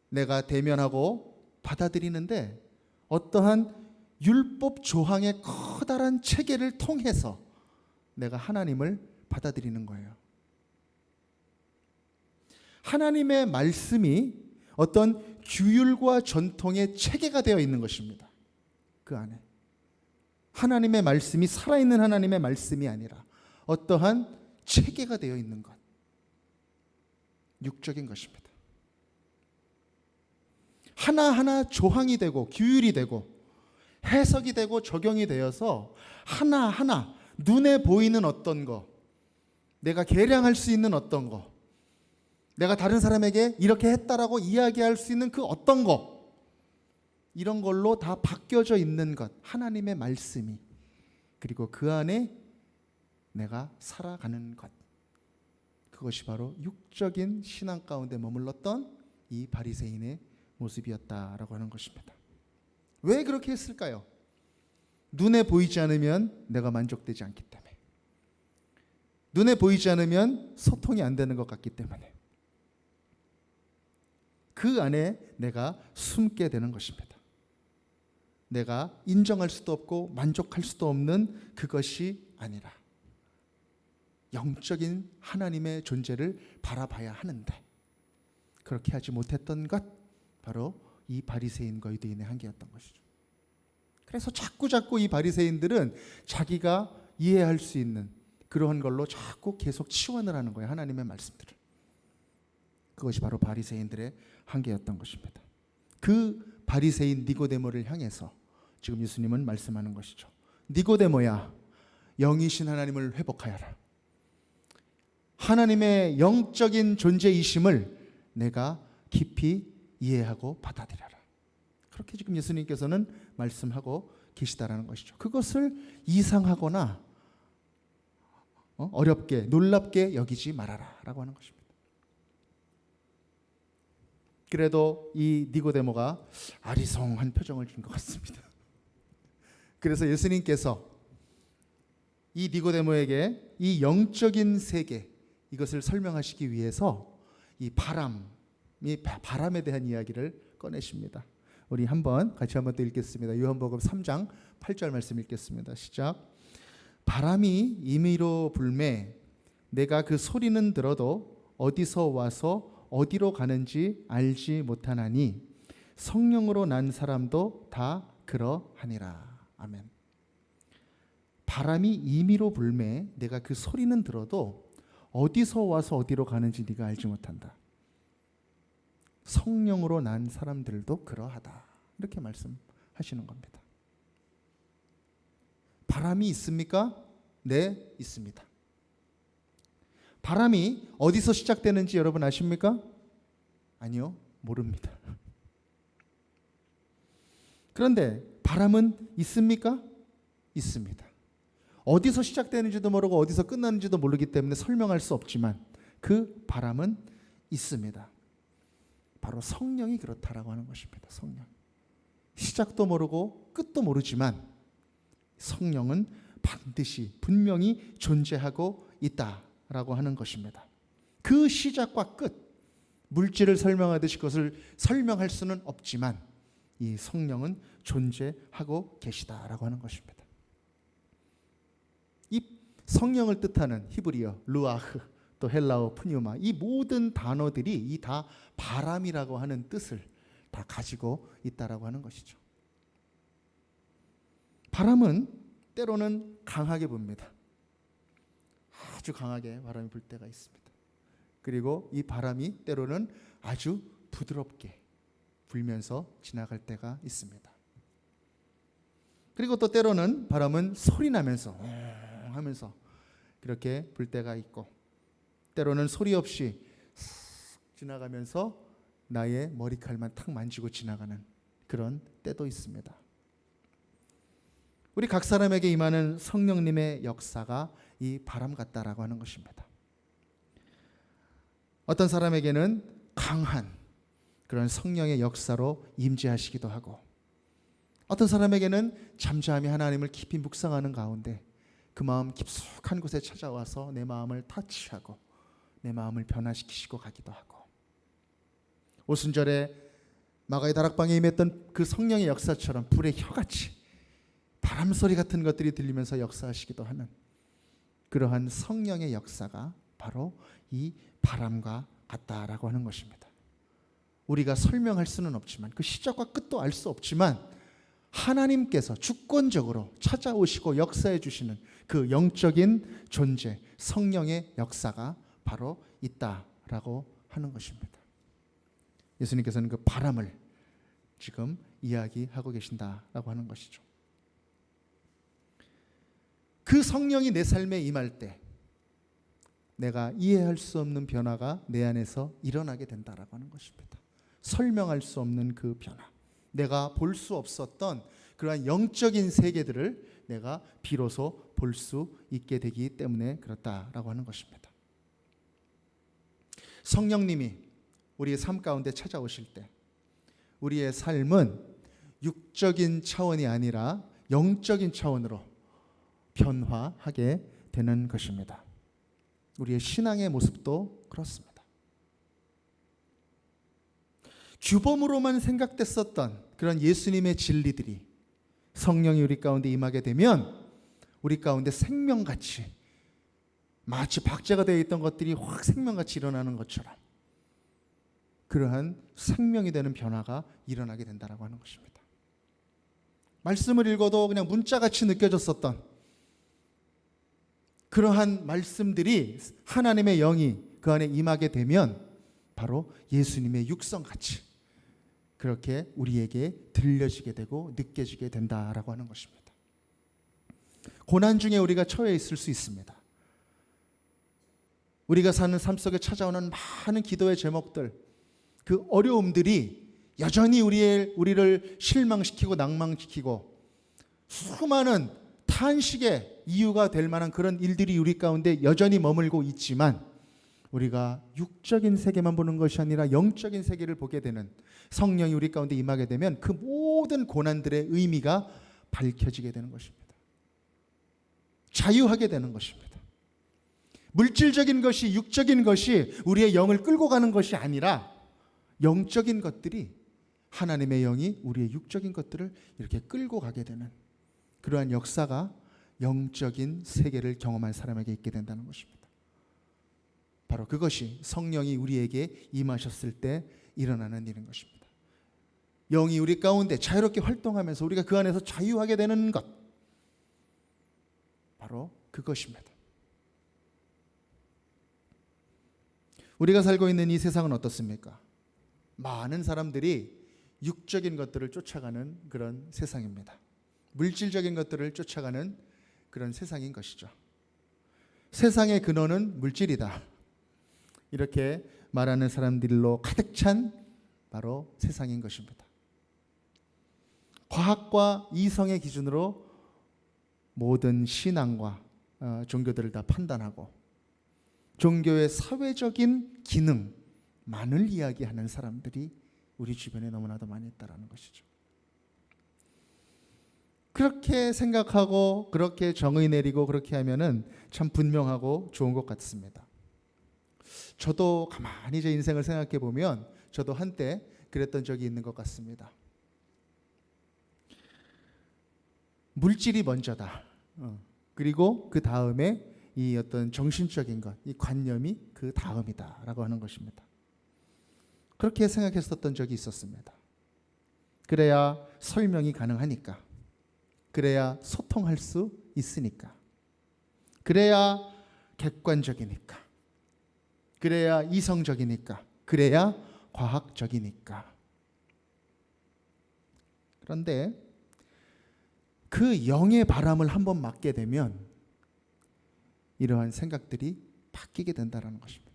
내가 대면하고 받아들이는데 어떠한 율법 조항의 커다란 체계를 통해서 내가 하나님을 받아들이는 거예요. 하나님의 말씀이 어떤 규율과 전통의 체계가 되어 있는 것입니다. 그 안에 하나님의 말씀이 살아있는 하나님의 말씀이 아니라 어떠한 체계가 되어 있는 것, 육적인 것입니다. 하나하나 조항이 되고 규율이 되고 해석이 되고 적용이 되어서 하나하나 눈에 보이는 어떤 거, 내가 계량할 수 있는 어떤 거, 내가 다른 사람에게 이렇게 했다라고 이야기할 수 있는 그 어떤 거, 이런 걸로 다 바뀌어져 있는 것, 하나님의 말씀이, 그리고 그 안에 내가 살아가는 것, 그것이 바로 육적인 신앙 가운데 머물렀던 이 바리새인의 모습이었다라고 하는 것입니다. 왜 그렇게 했을까요? 눈에 보이지 않으면 내가 만족되지 않기 때문에, 눈에 보이지 않으면 소통이 안 되는 것 같기 때문에, 그 안에 내가 숨게 되는 것입니다. 내가 인정할 수도 없고 만족할 수도 없는 그것이 아니라 영적인 하나님의 존재를 바라봐야 하는데 그렇게 하지 못했던 것, 바로 이 바리새인과 유대인의 한계였던 것이죠. 그래서 자꾸 이 바리새인들은 자기가 이해할 수 있는 그러한 걸로 자꾸 계속 치환을 하는 거예요. 하나님의 말씀들을. 그것이 바로 바리새인들의 한계였던 것입니다. 그 바리새인 니고데모를 향해서 지금 예수님은 말씀하는 것이죠. 니고데모야, 영이신 하나님을 회복하여라. 하나님의 영적인 존재이심을 내가 깊이 이해하고 받아들여라. 그렇게 지금 예수님께서는 말씀하고 계시다라는 것이죠. 그것을 이상하거나 어렵게 놀랍게 여기지 말아라 라고 하는 것입니다. 그래도 이 니고데모가 아리송한 표정을 준 것 같습니다. 그래서 예수님께서 이 니고데모에게 이 영적인 세계, 이것을 설명하시기 위해서 이 바람에 대한 이야기를 꺼내십니다. 우리 같이 한번 또 읽겠습니다. 요한복음 3장 8절 말씀 읽겠습니다. 시작. 바람이 임의로 불매 내가 그 소리는 들어도 어디서 와서 어디로 가는지 알지 못하나니 성령으로 난 사람도 다 그러하니라. 아멘. 바람이 임의로 불매 내가 그 소리는 들어도 어디서 와서 어디로 가는지 네가 알지 못한다. 성령으로 난 사람들도 그러하다. 이렇게 말씀하시는 겁니다. 바람이 있습니까? 네, 있습니다. 바람이 어디서 시작되는지 여러분 아십니까? 아니요, 모릅니다. 그런데 바람은 있습니까? 있습니다. 어디서 시작되는지도 모르고 어디서 끝나는지도 모르기 때문에 설명할 수 없지만 그 바람은 있습니다. 바로 성령이 그렇다라고 하는 것입니다. 성령. 시작도 모르고 끝도 모르지만 성령은 반드시 분명히 존재하고 있다라고 하는 것입니다. 그 시작과 끝, 물질을 설명하듯이 그것을 설명할 수는 없지만 이 성령은 존재하고 계시다라고 하는 것입니다. 이 성령을 뜻하는 히브리어 루아흐, 또 헬라어 푸뉴마, 이 모든 단어들이 이 다 바람이라고 하는 뜻을 다 가지고 있다라고 하는 것이죠. 바람은 때로는 강하게 붑니다. 아주 강하게 바람이 불 때가 있습니다. 그리고 이 바람이 때로는 아주 부드럽게 불면서 지나갈 때가 있습니다. 그리고 또 때로는 바람은 소리 나면서 하면서 그렇게 불 때가 있고, 때로는 소리 없이 지나가면서 나의 머리칼만 탁 만지고 지나가는 그런 때도 있습니다. 우리 각 사람에게 임하는 성령님의 역사가 이 바람 같다라고 하는 것입니다. 어떤 사람에게는 강한 그런 성령의 역사로 임재하시기도 하고, 어떤 사람에게는 잠잠히 하나님을 깊이 묵상하는 가운데 그 마음 깊숙한 곳에 찾아와서 내 마음을 터치하고 내 마음을 변화시키시고 가기도 하고, 오순절에 마가의 다락방에 임했던 그 성령의 역사처럼 불의 혀같이 바람 소리 같은 것들이 들리면서 역사하시기도 하는 그러한 성령의 역사가 바로 이 바람과 같다라고 하는 것입니다. 우리가 설명할 수는 없지만, 그 시작과 끝도 알 수 없지만 하나님께서 주권적으로 찾아오시고 역사해 주시는 그 영적인 존재, 성령의 역사가 바로 있다라고 하는 것입니다. 예수님께서는 그 바람을 지금 이야기하고 계신다라고 하는 것이죠. 그 성령이 내 삶에 임할 때 내가 이해할 수 없는 변화가 내 안에서 일어나게 된다라고 하는 것입니다. 설명할 수 없는 그 변화, 내가 볼 수 없었던 그러한 영적인 세계들을 내가 비로소 볼 수 있게 되기 때문에 그렇다라고 하는 것입니다. 성령님이 우리의 삶 가운데 찾아오실 때 우리의 삶은 육적인 차원이 아니라 영적인 차원으로 변화하게 되는 것입니다. 우리의 신앙의 모습도 그렇습니다. 규범으로만 생각됐었던 그런 예수님의 진리들이 성령이 우리 가운데 임하게 되면 우리 가운데 생명같이, 마치 박제가 되어 있던 것들이 확 생명같이 일어나는 것처럼 그러한 생명이 되는 변화가 일어나게 된다고 하는 것입니다. 말씀을 읽어도 그냥 문자같이 느껴졌었던 그러한 말씀들이 하나님의 영이 그 안에 임하게 되면 바로 예수님의 육성같이 그렇게 우리에게 들려지게 되고 느껴지게 된다라고 하는 것입니다. 고난 중에 우리가 처해 있을 수 있습니다. 우리가 사는 삶 속에 찾아오는 많은 기도의 제목들, 그 어려움들이 여전히 우리를 실망시키고 낭망시키고 수많은 탄식의 이유가 될 만한 그런 일들이 우리 가운데 여전히 머물고 있지만, 우리가 육적인 세계만 보는 것이 아니라 영적인 세계를 보게 되는 성령이 우리 가운데 임하게 되면 그 모든 고난들의 의미가 밝혀지게 되는 것입니다. 자유하게 되는 것입니다. 물질적인 것이, 육적인 것이 우리의 영을 끌고 가는 것이 아니라 영적인 것들이, 하나님의 영이 우리의 육적인 것들을 이렇게 끌고 가게 되는 그러한 역사가 영적인 세계를 경험한 사람에게 있게 된다는 것입니다. 바로 그것이 성령이 우리에게 임하셨을 때 일어나는 일인 것입니다. 영이 우리 가운데 자유롭게 활동하면서 우리가 그 안에서 자유하게 되는 것, 바로 그것입니다. 우리가 살고 있는 이 세상은 어떻습니까? 많은 사람들이 육적인 것들을 쫓아가는 그런 세상입니다. 물질적인 것들을 쫓아가는 그런 세상인 것이죠. 세상의 근원은 물질이다. 이렇게 말하는 사람들로 가득 찬 바로 세상인 것입니다. 과학과 이성의 기준으로 모든 신앙과 종교들을 다 판단하고 종교의 사회적인 기능만을 이야기하는 사람들이 우리 주변에 너무나도 많이 있다는 것이죠. 그렇게 생각하고 그렇게 정의 내리고 그렇게 하면은 참 분명하고 좋은 것 같습니다. 저도 가만히 제 인생을 생각해 보면 저도 한때 그랬던 적이 있는 것 같습니다. 물질이 먼저다. 그리고 그 다음에 이 어떤 정신적인 것, 이 관념이 그 다음이다라고 하는 것입니다. 그렇게 생각했었던 적이 있었습니다. 그래야 설명이 가능하니까. 그래야 소통할 수 있으니까. 그래야 객관적이니까. 그래야 이성적이니까. 그래야 과학적이니까. 그런데 그 영의 바람을 한번 맞게 되면 이러한 생각들이 바뀌게 된다는 것입니다.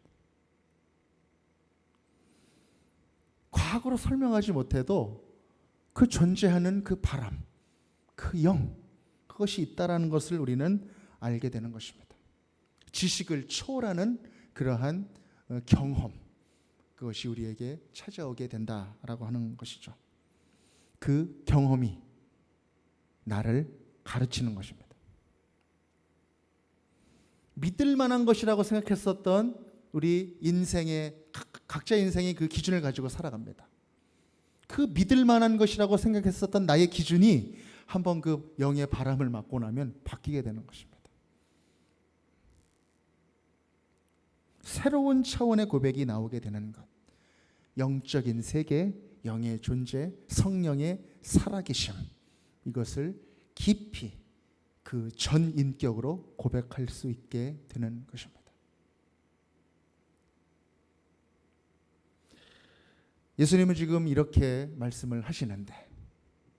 과학으로 설명하지 못해도 그 존재하는 그 바람, 그 영, 그것이 있다라는 것을 우리는 알게 되는 것입니다. 지식을 초월하는 그러한 경험, 그것이 우리에게 찾아오게 된다라고 하는 것이죠. 그 경험이 나를 가르치는 것입니다. 믿을 만한 것이라고 생각했었던 우리 인생의 각자 인생의 그 기준을 가지고 살아갑니다. 그 믿을 만한 것이라고 생각했었던 나의 기준이 한번 그 영의 바람을 맞고 나면 바뀌게 되는 것입니다. 새로운 차원의 고백이 나오게 되는 것. 영적인 세계, 영의 존재, 성령의 살아계심. 이것을 깊이 그 전 인격으로 고백할 수 있게 되는 것입니다. 예수님은 지금 이렇게 말씀을 하시는데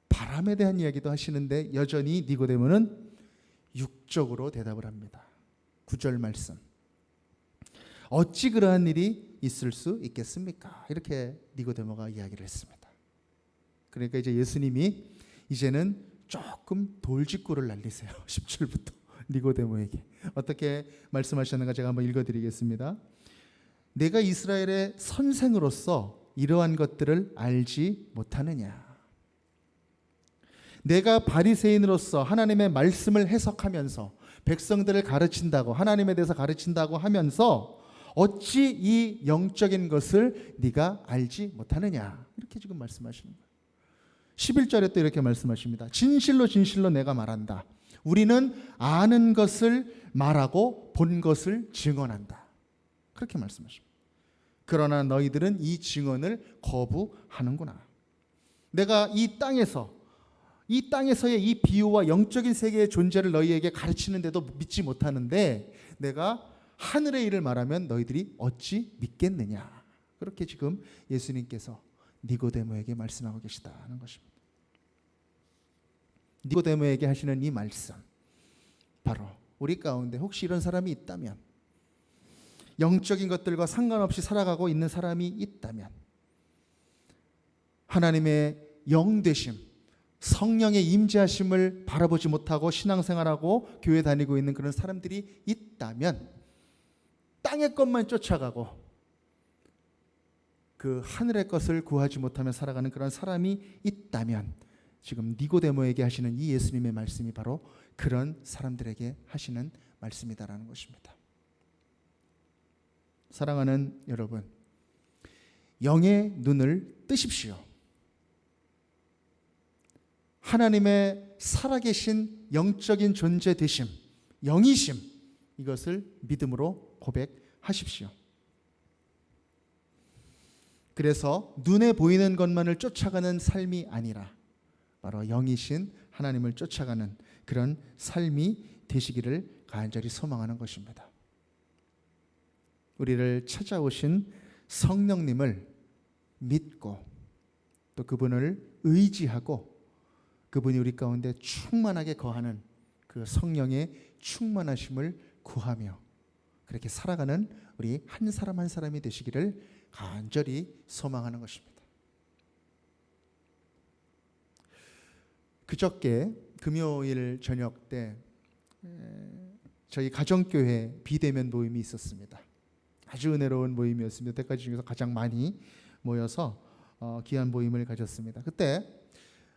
바람에 대한 이야기도 하시는데 여전히 니고데모는 육적으로 대답을 합니다. 9절 말씀. 어찌 그러한 일이 있을 수 있겠습니까? 이렇게 니고데모가 이야기를 했습니다. 그러니까 이제 예수님이 이제는 조금 돌직구를 날리세요. 10절부터 니고데모에게 어떻게 말씀하셨는가 제가 한번 읽어드리겠습니다. 내가 이스라엘의 선생으로서 이러한 것들을 알지 못하느냐? 내가 바리새인으로서 하나님의 말씀을 해석하면서 백성들을 가르친다고 하나님에 대해서 가르친다고 하면서 어찌 이 영적인 것을 네가 알지 못하느냐? 이렇게 지금 말씀하시는 거예요. 11절에 또 이렇게 말씀하십니다. 진실로 진실로 내가 말한다. 우리는 아는 것을 말하고 본 것을 증언한다. 그렇게 말씀하십니다. 그러나 너희들은 이 증언을 거부하는구나. 내가 이 땅에서의 이 비유와 영적인 세계의 존재를 너희에게 가르치는데도 믿지 못하는데 내가 하늘의 일을 말하면 너희들이 어찌 믿겠느냐. 그렇게 지금 예수님께서 니고데모에게 말씀하고 계시다는 것입니다. 니고데모에게 하시는 이 말씀, 바로 우리 가운데 혹시 이런 사람이 있다면, 영적인 것들과 상관없이 살아가고 있는 사람이 있다면, 하나님의 영되심, 성령의 임재하심을 바라보지 못하고 신앙생활하고 교회 다니고 있는 그런 사람들이 있다면, 땅의 것만 쫓아가고 그 하늘의 것을 구하지 못하며 살아가는 그런 사람이 있다면, 지금 니고데모에게 하시는 이 예수님의 말씀이 바로 그런 사람들에게 하시는 말씀이다라는 것입니다. 사랑하는 여러분, 영의 눈을 뜨십시오. 하나님의 살아계신 영적인 존재 되심, 영이심, 이것을 믿음으로 고백하십시오. 그래서 눈에 보이는 것만을 쫓아가는 삶이 아니라 바로 영이신 하나님을 쫓아가는 그런 삶이 되시기를 간절히 소망하는 것입니다. 우리를 찾아오신 성령님을 믿고 또 그분을 의지하고 그분이 우리 가운데 충만하게 거하는 그 성령의 충만하심을 구하며 그렇게 살아가는 우리 한 사람 한 사람이 되시기를 간절히 소망하는 것입니다. 그저께 금요일 저녁 때 저희 가정교회 비대면 모임이 있었습니다. 아주 은혜로운 모임이었습니다. 때까지 중에서 가장 많이 모여서 귀한 모임을 가졌습니다. 그때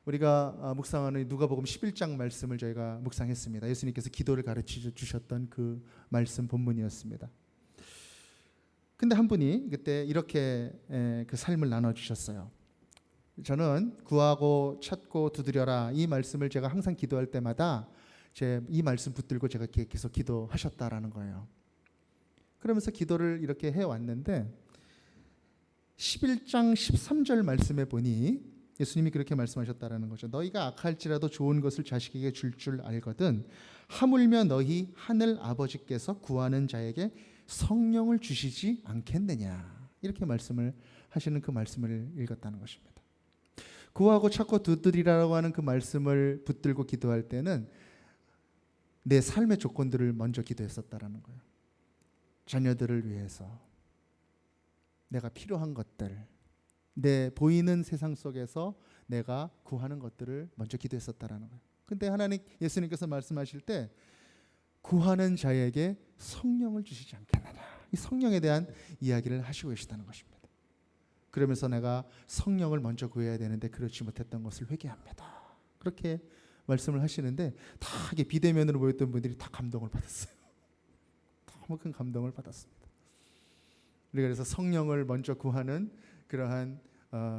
우리가 묵상하는 누가복음 11장 말씀을 저희가 묵상했습니다. 예수님께서 기도를 가르쳐 주셨던 그 말씀 본문이었습니다. 근데 한 분이 그때 이렇게 그 삶을 나눠주셨어요. 저는 구하고 찾고 두드려라, 이 말씀을 제가 항상 기도할 때마다 이 말씀 붙들고 제가 계속 기도하셨다라는 거예요. 그러면서 기도를 이렇게 해왔는데 11장 13절 말씀에 보니 예수님이 그렇게 말씀하셨다라는 거죠. 너희가 악할지라도 좋은 것을 자식에게 줄 알거든 하물며 너희 하늘 아버지께서 구하는 자에게 성령을 주시지 않겠느냐, 이렇게 말씀을 하시는 그 말씀을 읽었다는 것입니다. 구하고 찾고 두드리라고 하는 그 말씀을 붙들고 기도할 때는 내 삶의 조건들을 먼저 기도했었다라는 거예요. 자녀들을 위해서, 내가 필요한 것들, 내 보이는 세상 속에서 내가 구하는 것들을 먼저 기도했었다라는 거예요. 근데 예수님께서 말씀하실 때 구하는 자에게 성령을 주시지 않겠느냐, 이 성령에 대한 이야기를 하시고 계시다는 것입니다. 그러면서 내가 성령을 먼저 구해야 되는데 그렇지 못했던 것을 회개합니다, 그렇게 말씀을 하시는데 다 이게 비대면으로 모였던 분들이 다 감동을 받았어요. 너무 큰 감동을 받았습니다. 우리가 그래서 성령을 먼저 구하는 그러한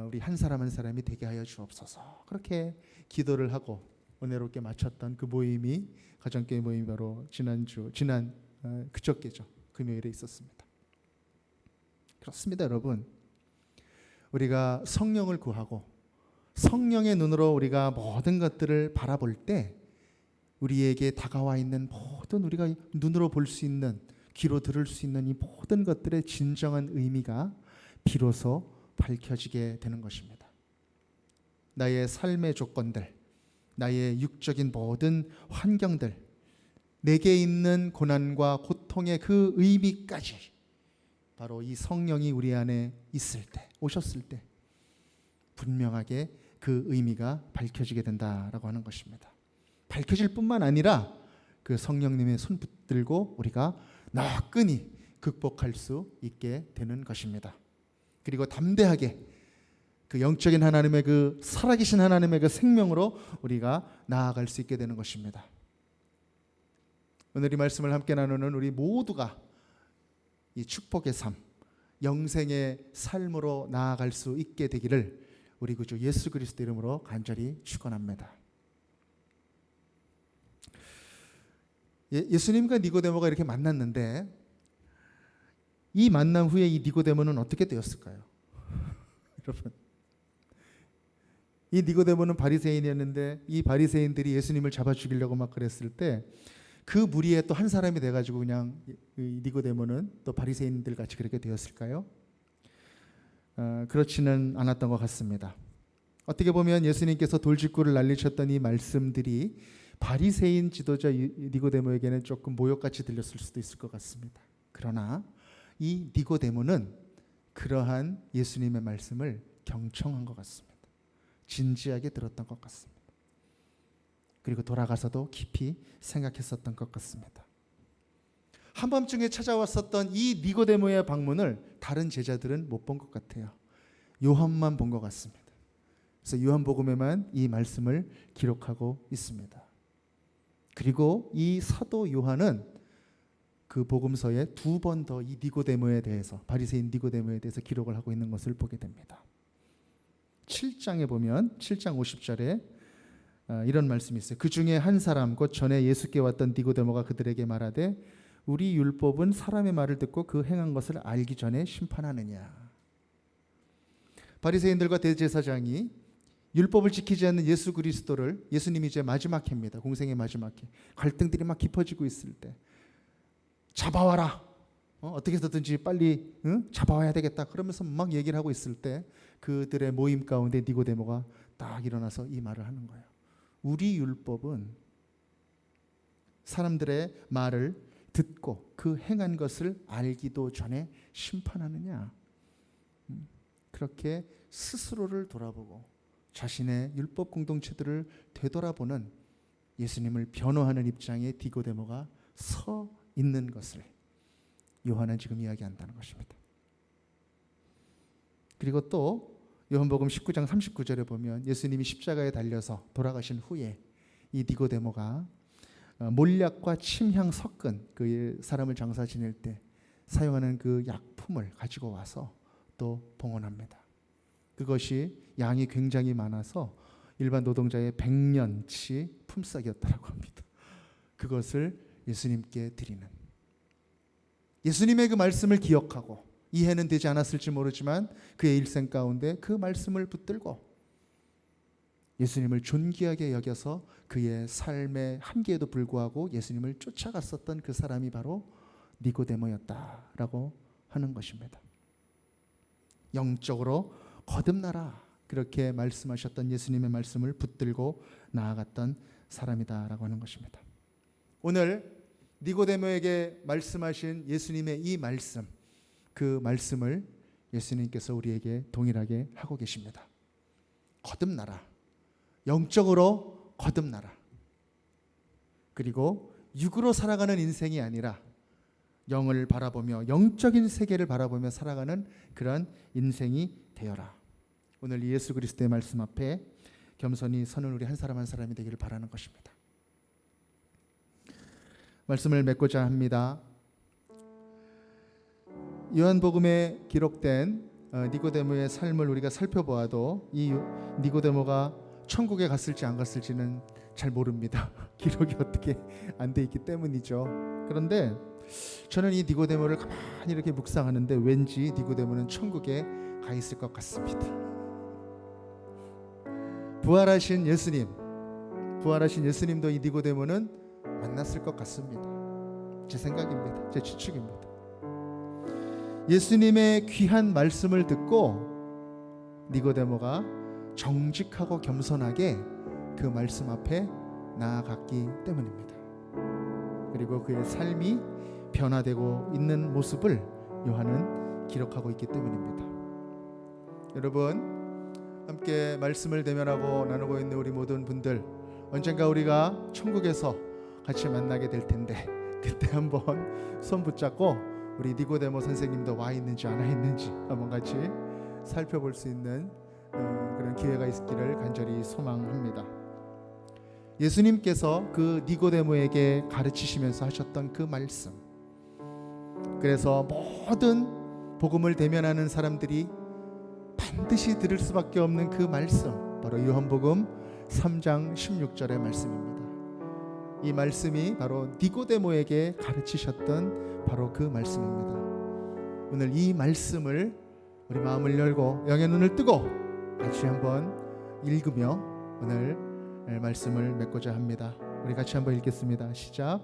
우리 한 사람 한 사람이 되게 하여 주옵소서, 그렇게 기도를 하고 은혜롭게 마쳤던 그 모임이, 가정교회 모임이 바로 그저께죠. 금요일에 있었습니다. 그렇습니다, 여러분. 우리가 성령을 구하고 성령의 눈으로 우리가 모든 것들을 바라볼 때 우리에게 다가와 있는 모든, 우리가 눈으로 볼 수 있는, 귀로 들을 수 있는 이 모든 것들의 진정한 의미가 비로소 밝혀지게 되는 것입니다. 나의 삶의 조건들, 나의 육적인 모든 환경들, 내게 있는 고난과 고통의 그 의미까지 바로 이 성령이 우리 안에 있을 때, 오셨을 때 분명하게 그 의미가 밝혀지게 된다라고 하는 것입니다. 밝혀질 뿐만 아니라 그 성령님의 손 붙들고 우리가 나끈히 극복할 수 있게 되는 것입니다. 그리고 담대하게 그 영적인 하나님의 그 살아계신 하나님의 그 생명으로 우리가 나아갈 수 있게 되는 것입니다. 오늘 이 말씀을 함께 나누는 우리 모두가 이 축복의 삶, 영생의 삶으로 나아갈 수 있게 되기를 우리 구주 예수 그리스도 이름으로 간절히 축원합니다. 예수님과 니고데모가 이렇게 만났는데 이 만남 후에 이 니고데모는 어떻게 되었을까요? 여러분, 이 니고데모는 바리새인이었는데 이 바리새인들이 예수님을 잡아 죽이려고 막 그랬을 때 그 무리에 또 한 사람이 돼가지고 그냥 니고데모는 또 바리새인들 같이 그렇게 되었을까요? 그렇지는 않았던 것 같습니다. 어떻게 보면 예수님께서 돌직구를 날리셨던 이 말씀들이 바리새인 지도자 니고데모에게는 조금 모욕같이 들렸을 수도 있을 것 같습니다. 그러나 이 니고데모는 그러한 예수님의 말씀을 경청한 것 같습니다. 진지하게 들었던 것 같습니다. 그리고 돌아가서도 깊이 생각했었던 것 같습니다. 한밤중에 찾아왔었던 이 니고데모의 방문을 다른 제자들은 못 본 것 같아요. 요한만 본 것 같습니다. 그래서 요한복음에만 이 말씀을 기록하고 있습니다. 그리고 이 사도 요한은 그 복음서에 2번 더 이 니고데모에 대해서, 바리새인 니고데모에 대해서 기록을 하고 있는 것을 보게 됩니다. 7장에 보면 7장 50절에 이런 말씀이 있어요. 그 중에 한 사람 곧 전에 예수께 왔던 니고데모가 그들에게 말하되 우리 율법은 사람의 말을 듣고 그 행한 것을 알기 전에 심판하느냐. 바리새인들과 대제사장이 율법을 지키지 않는 예수 그리스도를, 예수님이 이제 마지막 해입니다. 공생의 마지막 해. 갈등들이 막 깊어지고 있을 때 잡아와라. 어떻게 해서든지 빨리 잡아와야 되겠다. 그러면서 막 얘기를 하고 있을 때 그들의 모임 가운데 니고데모가 딱 일어나서 이 말을 하는 거예요. 우리 율법은 사람들의 말을 듣고 그 행한 것을 알기도 전에 심판하느냐? 그렇게 스스로를 돌아보고 자신의 율법 공동체들을 되돌아보는 예수님을 변호하는 입장에 니고데모가 서 있는 것을 요한은 지금 이야기한다는 것입니다. 그리고 또 요한복음 19장 39절에 보면 예수님이 십자가에 달려서 돌아가신 후에 이 니고데모가 몰약과 침향 섞은 그 사람을 장사 지낼 때 사용하는 그 약품을 가지고 와서 또 봉헌합니다. 그것이 양이 굉장히 많아서 일반 노동자의 100년치 품삯이었다고 합니다. 그것을 예수님께 드리는, 예수님의 그 말씀을 기억하고 이해는 되지 않았을지 모르지만 그의 일생 가운데 그 말씀을 붙들고 예수님을 존귀하게 여겨서 그의 삶의 한계에도 불구하고 예수님을 쫓아갔었던 그 사람이 바로 니고데모였다라고 하는 것입니다. 영적으로 거듭나라, 그렇게 말씀하셨던 예수님의 말씀을 붙들고 나아갔던 사람이다라고 하는 것입니다. 오늘 니고데모에게 말씀하신 예수님의 이 말씀, 그 말씀을 예수님께서 우리에게 동일하게 하고 계십니다. 거듭나라, 영적으로 거듭나라. 그리고 육으로 살아가는 인생이 아니라 영을 바라보며 영적인 세계를 바라보며 살아가는 그런 인생이 되어라. 오늘 예수 그리스도의 말씀 앞에 겸손히 서는 우리 한 사람 한 사람이 되기를 바라는 것입니다. 말씀을 맺고자 합니다. 요한복음에 기록된 니고데모의 삶을 우리가 살펴보아도 이 니고데모가 천국에 갔을지 안 갔을지는 잘 모릅니다. 기록이 어떻게 안 돼 있기 때문이죠. 그런데 저는 이 니고데모를 가만히 이렇게 묵상하는데 왠지 니고데모는 천국에 가 있을 것 같습니다. 부활하신 예수님도 이 니고데모는 만났을 것 같습니다. 제 생각입니다. 제 추측입니다. 예수님의 귀한 말씀을 듣고 니고데모가 정직하고 겸손하게 그 말씀 앞에 나아갔기 때문입니다. 그리고 그의 삶이 변화되고 있는 모습을 요한은 기록하고 있기 때문입니다. 여러분, 함께 말씀을 대면하고 나누고 있는 우리 모든 분들, 언젠가 우리가 천국에서 같이 만나게 될 텐데 그때 한번 손 붙잡고 우리 니고데모 선생님도 와 있는지 안 와 있는지 한번 같이 살펴볼 수 있는 그런 기회가 있기를 간절히 소망합니다. 예수님께서 그 니고데모에게 가르치시면서 하셨던 그 말씀, 그래서 모든 복음을 대면하는 사람들이 반드시 들을 수밖에 없는 그 말씀, 바로 요한복음 3장 16절의 말씀입니다. 이 말씀이 바로 니고데모에게 가르치셨던 바로 그 말씀입니다. 오늘 이 말씀을 우리 마음을 열고 영의 눈을 뜨고 같이 한번 읽으며 오늘 말씀을 맺고자 합니다. 우리 같이 한번 읽겠습니다. 시작.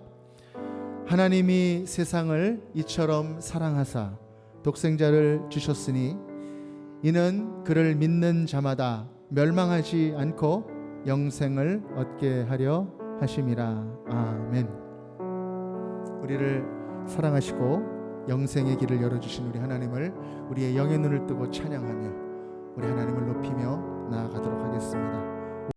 하나님이 세상을 이처럼 사랑하사 독생자를 주셨으니 이는 그를 믿는 자마다 멸망하지 않고 영생을 얻게 하려 하심이라. 아멘. 우리를 사랑하시고 영생의 길을 열어주신 우리 하나님을 우리의 영의 눈을 뜨고 찬양하며 우리 하나님을 높이며 나아가도록 하겠습니다.